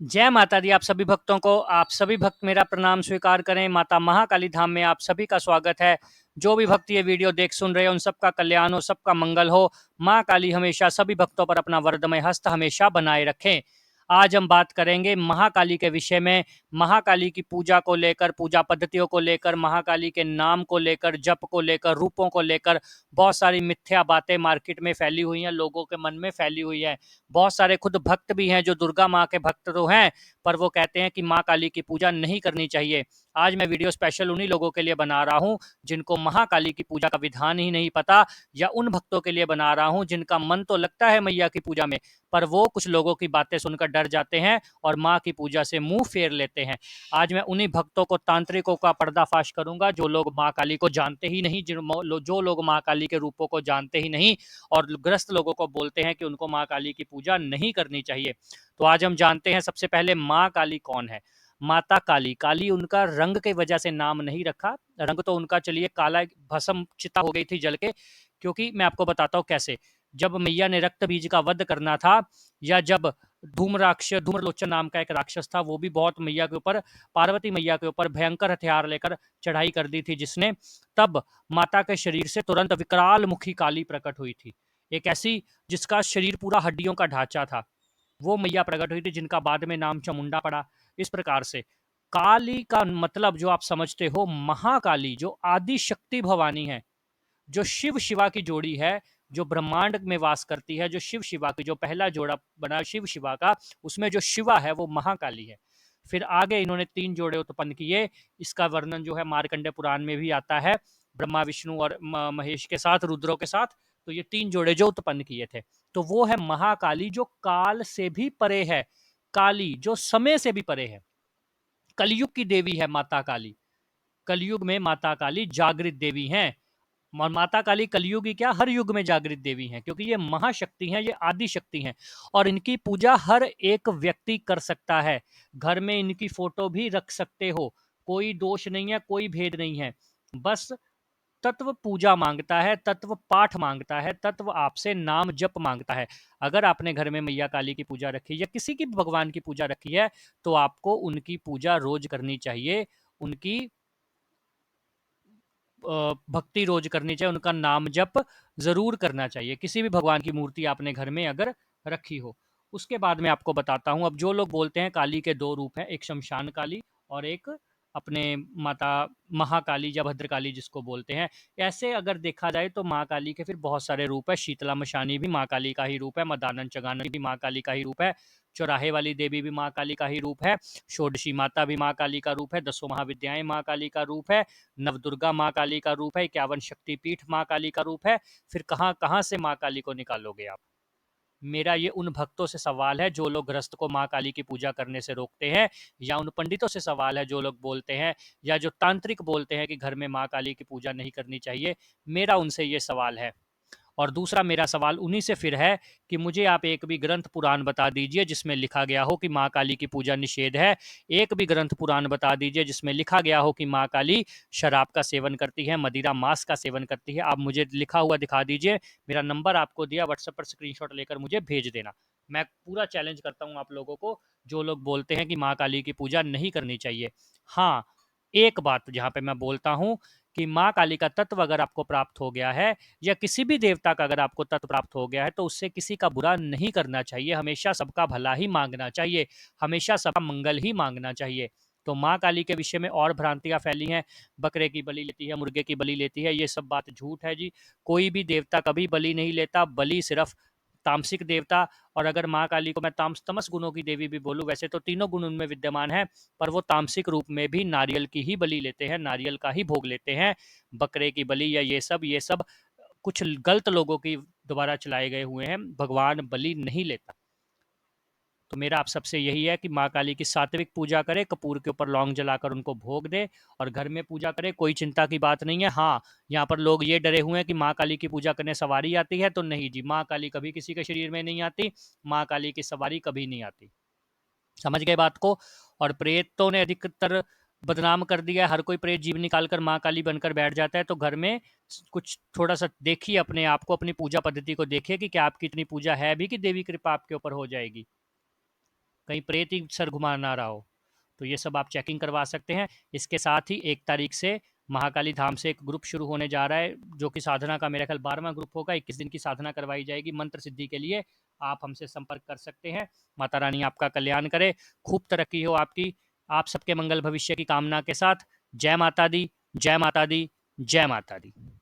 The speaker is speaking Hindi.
जय माता दी। आप सभी भक्तों को, आप सभी भक्त मेरा प्रणाम स्वीकार करें। माता महाकाली धाम में आप सभी का स्वागत है। जो भी भक्त ये वीडियो देख सुन रहे हो, उन सबका कल्याण हो, सबका मंगल हो। माँ काली हमेशा सभी भक्तों पर अपना वरदमय हस्त हमेशा बनाए रखें। आज हम बात करेंगे महाकाली के विषय में। महाकाली की पूजा को लेकर, पूजा पद्धतियों को लेकर, महाकाली के नाम को लेकर, जप को लेकर, रूपों को लेकर बहुत सारी मिथ्या बातें मार्केट में फैली हुई हैं, लोगों के मन में फैली हुई है। बहुत सारे खुद भक्त भी हैं जो दुर्गा माँ के भक्त तो हैं, पर वो कहते हैं कि माँ काली की पूजा नहीं करनी चाहिए। आज मैं वीडियो स्पेशल उन्हीं लोगों के लिए बना रहा हूं जिनको महाकाली की पूजा का विधान ही नहीं पता, या उन भक्तों के लिए बना रहा हूं जिनका मन तो लगता है मैया की पूजा में, पर वो कुछ लोगों की बातें सुनकर डर जाते हैं और माँ की पूजा से मुंह फेर लेते हैं। आज मैं उन्हीं भक्तों को, तांत्रिकों का पर्दाफाश करूंगा जो लोग माँ काली को जानते ही नहीं, जो लोग माँ काली के रूपों को जानते ही नहीं और ग्रस्त लोगों को बोलते हैं कि उनको माँ काली की पूजा नहीं करनी चाहिए। तो आज हम जानते हैं सबसे पहले माँ काली कौन है। माता काली, काली उनका रंग के वजह से नाम नहीं रखा। रंग तो उनका चलिए काला, भस्म चिता हो गई थी जल के। क्योंकि मैं आपको बताता हूँ कैसे। जब मैया ने रक्त बीज का वध करना था, या जब धूम्रलोचन नाम का एक राक्षस था, वो भी बहुत मैया के ऊपर, पार्वती मैया के ऊपर भयंकर हथियार लेकर चढ़ाई कर दी थी जिसने, तब माता के शरीर से तुरंत विकराल मुखी काली प्रकट हुई थी। एक ऐसी जिसका शरीर पूरा हड्डियों का ढांचा था, वो मैया प्रकट हुई थी जिनका बाद में नाम चामुंडा पड़ा। इस प्रकार से काली का मतलब जो आप समझते हो, महाकाली जो आदि शक्ति भवानी है, जो शिव शिवा की जोड़ी है, जो ब्रह्मांड में वास करती है, जो शिव शिवा की जो पहला जोड़ा बना शिव शिवा का, उसमें जो शिवा है वो महाकाली है। फिर आगे इन्होंने 3 जोड़े उत्पन्न किए। इसका वर्णन जो है मार्कंडे पुराण में भी आता है, ब्रह्मा विष्णु और महेश के साथ, रुद्रों के साथ। तो ये 3 जोड़े जो उत्पन्न किए थे, तो वो है महाकाली जो काल से भी परे है, काली जो समय से भी परे है, कलयुग की देवी है माता काली। कलयुग में माता काली जागृत देवी हैं। और माता काली कलयुग ही क्या, हर युग में जागृत देवी हैं, क्योंकि ये महाशक्ति हैं, ये आदि शक्ति हैं। और इनकी पूजा हर एक व्यक्ति कर सकता है। घर में इनकी फोटो भी रख सकते हो, कोई दोष नहीं है, कोई भेद नहीं है। बस तत्व पूजा मांगता है, तत्व पाठ मांगता है, तत्व आपसे नाम जप मांगता है। अगर आपने घर में मैया काली की पूजा रखी या किसी की भगवान की पूजा रखी है, तो आपको उनकी पूजा रोज करनी चाहिए, उनकी भक्ति रोज करनी चाहिए, उनका नाम जप जरूर करना चाहिए, किसी भी भगवान की मूर्ति आपने घर में अगर रखी हो। उसके बाद मैं आपको बताता हूं। अब जो लोग बोलते हैं काली के 2 रूप हैं, एक शमशान काली और एक अपने माता महाकाली या भद्रकाली जिसको बोलते हैं। ऐसे अगर देखा जाए तो माँ काली के फिर बहुत सारे रूप है। शीतला मशानी भी माँ काली का ही रूप है, मदानन चगानन भी माँ काली का ही रूप है, चौराहे वाली देवी भी माँ काली का ही रूप है, षोडशी माता भी माँ काली का रूप है, 10 महाविद्याएं माँ काली का रूप है, नवदुर्गा माँ काली का रूप है, 51 शक्तिपीठ माँ काली का रूप है। फिर कहाँ कहाँ से माँ काली को निकालोगे आप। मेरा ये उन भक्तों से सवाल है जो लोग ग्रस्त को माँ काली की पूजा करने से रोकते हैं, या उन पंडितों से सवाल है जो लोग बोलते हैं, या जो तांत्रिक बोलते हैं कि घर में माँ काली की पूजा नहीं करनी चाहिए। मेरा उनसे ये सवाल है। और दूसरा मेरा सवाल उन्हीं से फिर है कि मुझे आप एक भी ग्रंथ पुराण बता दीजिए जिसमें लिखा गया हो कि माँ काली की पूजा निषेध है। एक भी ग्रंथ पुराण बता दीजिए जिसमें लिखा गया हो कि माँ काली शराब का सेवन करती है, मदिरा मांस का सेवन करती है। आप मुझे लिखा हुआ दिखा दीजिए। मेरा नंबर आपको दिया, व्हाट्सएप पर स्क्रीनशॉट लेकर मुझे भेज देना। मैं पूरा चैलेंज करता हूँ आप लोगों को जो लोग बोलते हैं कि माँ काली की पूजा नहीं करनी चाहिए। हाँ, एक बात जहाँ पे मैं बोलता हूँ कि माँ काली का तत्व अगर आपको प्राप्त हो गया है, या किसी भी देवता का अगर आपको तत्व प्राप्त हो गया है, तो उससे किसी का बुरा नहीं करना चाहिए, हमेशा सबका भला ही मांगना चाहिए, हमेशा सबका मंगल ही मांगना चाहिए। तो माँ काली के विषय में और भ्रांतियां फैली हैं, बकरे की बलि लेती है, मुर्गे की बलि लेती है, ये सब बात झूठ है जी। कोई भी देवता कभी बलि नहीं लेता, बलि सिर्फ तामसिक देवता। और अगर माँ काली को मैं तमस गुणों की देवी भी बोलूं, वैसे तो तीनों गुण उनमें विद्यमान है, पर वो तामसिक रूप में भी नारियल की ही बलि लेते हैं, नारियल का ही भोग लेते हैं। बकरे की बलि या ये सब कुछ गलत लोगों की द्वारा चलाए गए हुए हैं, भगवान बलि नहीं लेता। तो मेरा आप सबसे यही है कि माँ काली की सात्विक पूजा करें, कपूर के ऊपर लौंग जलाकर उनको भोग दे और घर में पूजा करें, कोई चिंता की बात नहीं है। हाँ, यहाँ पर लोग ये डरे हुए हैं कि माँ काली की पूजा करने सवारी आती है, तो नहीं जी, माँ काली कभी किसी के शरीर में नहीं आती, माँ काली की सवारी कभी नहीं आती। समझ गए बात को। और प्रेतों ने अधिकतर बदनाम कर दिया है, हर कोई प्रेत जीव निकाल कर माँ काली बनकर बैठ जाता है। तो घर में कुछ थोड़ा सा देखिए अपने आप को, अपनी पूजा पद्धति को देखिए कि क्या आपकी इतनी पूजा है भी कि देवी कृपा आपके ऊपर हो जाएगी। कहीं प्रेत ही सर घुमा ना रहा हो, तो ये सब आप चेकिंग करवा सकते हैं। इसके साथ ही 1 तारीख से महाकाली धाम से एक ग्रुप शुरू होने जा रहा है, जो कि साधना का मेरा ख्याल 12वां ग्रुप होगा। 21 दिन की साधना करवाई जाएगी मंत्र सिद्धि के लिए। आप हमसे संपर्क कर सकते हैं। माता रानी आपका कल्याण करे, खूब तरक्की हो आपकी। आप सबके मंगल भविष्य की कामना के साथ जय माता दी, जय माता दी, जय माता दी।